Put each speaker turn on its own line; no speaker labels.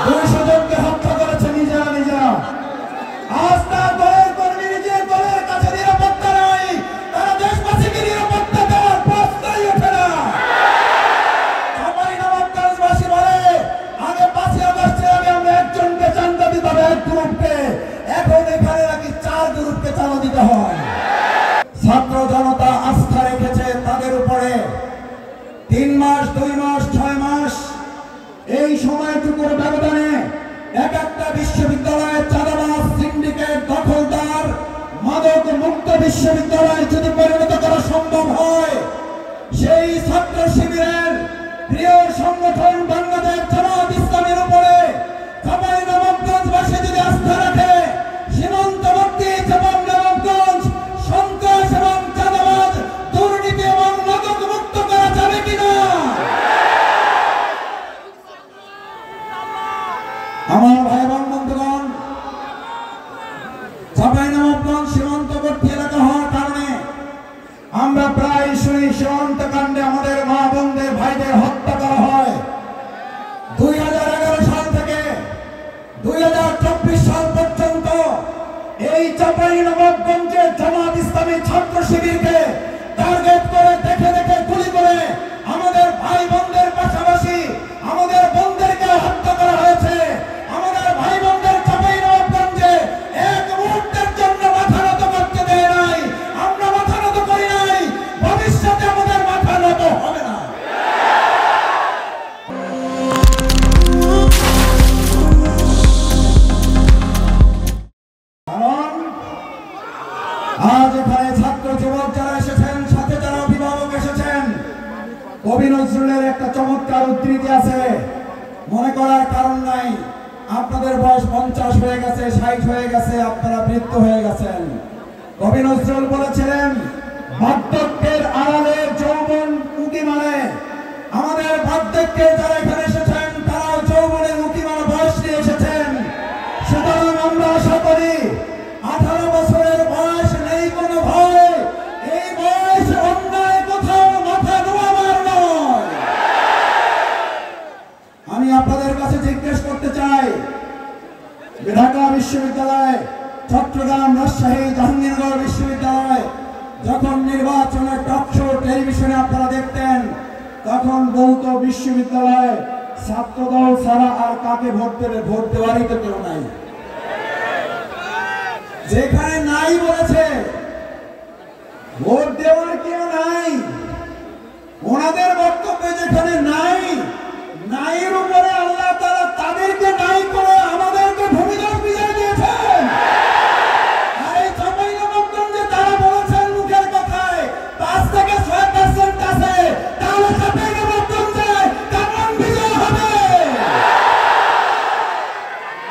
200 জনকে হত্যা করেছে নিজেরা নিজেরা। আজ তার দলের কর্মী নিজের দলের কাছে নিরাপত্তা নাই, তারা দেশবাসীকে নিরাপত্তা দেওয়ার প্রশ্নই ওঠে না। চাঁপাইনবাবগঞ্জবাসী বলে আগে 5ই আগস্টের আগে আমরা একজনকে চাঁদা দিতে হবে, এক গ্রুপকে, এখন এখানে নাকি 4 গ্রুপকে চাঁদা দিতে হয়। ছাত্র জনতা আস্থা রেখেছে তাদের উপরে। 3 মাস 2 মাস 6 মাস এই সময়টুকুর ব্যবধানে এক একটা বিশ্ববিদ্যালয়ের চাঁদাবাজ, সিন্ডিকেট, দখলদার, মাদক মুক্ত বিশ্ববিদ্যালয় যদি পরিণত করা সম্ভব হয়, সেই ছাত্র শিবিরের প্রিয় সংগঠন বাংলাদেশ জামাত ইসলামের উপরে চাঁপাইনবাবগঞ্জবাসী যদি আস্থা রাখে, সীমান্তবর্তী চাঁপাইনবাবগঞ্জ সন্ত্রাস এবং চাঁদাবাজ, দুর্নীতি এবং মাদক মুক্ত করা যাবে কিনা? আমার ভাই এবং বন্ধুগণ, চাঁপাইনবাবগঞ্জ সীমান্তবর্তী এলাকা হওয়ার কারণে আমরা প্রায় সীমান্ত কাণ্ডে আমাদের মা বোনদের ভাইদের হত্যা করা হয়। 2011 সাল থেকে 2024 সাল পর্যন্ত এই চাঁপাইনবাবগঞ্জে জামাত ইসলামী ছাত্র শিবিরকে টার্গেট করে দেখে দেখে গুলি করে আমাদের ভাই বোনদের পাশাপাশি আমাদের বোনদেরকে হত্যা করা হয়েছে। আমাদের ভাই বোনদের চাঁপাইনবাবগঞ্জে এক মুহূর্তের জন্য মাথা নত করতে দেয় নাই, আমরা মাথা নত করি নাই, ভবিষ্যতে আমাদের মাথা নত হবে না। আজ এখানে ছাত্র যুবক যারা এসেছেন, সাথে যারা অভিভাবক এসেছেন, কবি নজরুলের একটা চমৎকার উদ্ধৃতি আছে, মনে করার কারণ নাই। আপনাদের বয়স 50 হয়ে গেছে, 60 হয়ে গেছে, আপনারা বৃদ্ধ হয়ে গেছেন। কবি নজরুল বলেছিলেন, বার্ধক্যের আড়ালে যৌবন উঁকি মারে। আমাদের বার্ধক্যে যারা এখানে এসেছেন তারাও যৌবনের উঁকি মারা বয়স নিয়ে এসেছেন। সুতরাং আমরা আশা করি 18 বছরের বয়স নেই কোনো ভয়, এই বয়স অন্যায় কোথাও মাথা নোয়াবার নয়। আমি আপনাদের কাছে জিজ্ঞেস করতে চাই, ঢাকা বিশ্ববিদ্যালয়, চট্টগ্রাম, রাজশাহী, জাহাঙ্গীরনগর বিশ্ববিদ্যালয় যখন নির্বাচনের টক শো টেলিভিশনে আপনারা দেখতেন, তখন বলতো বিশ্ববিদ্যালয়ে ছাত্রদল ছাড়া আর কাকে ভোট দেবে, ভোট দেওয়ারই তো কেউ নাই। যেখানে নাই বলেছে ভোট দেওয়ার কেউ নাই, ওনাদের বক্তব্যে যেখানে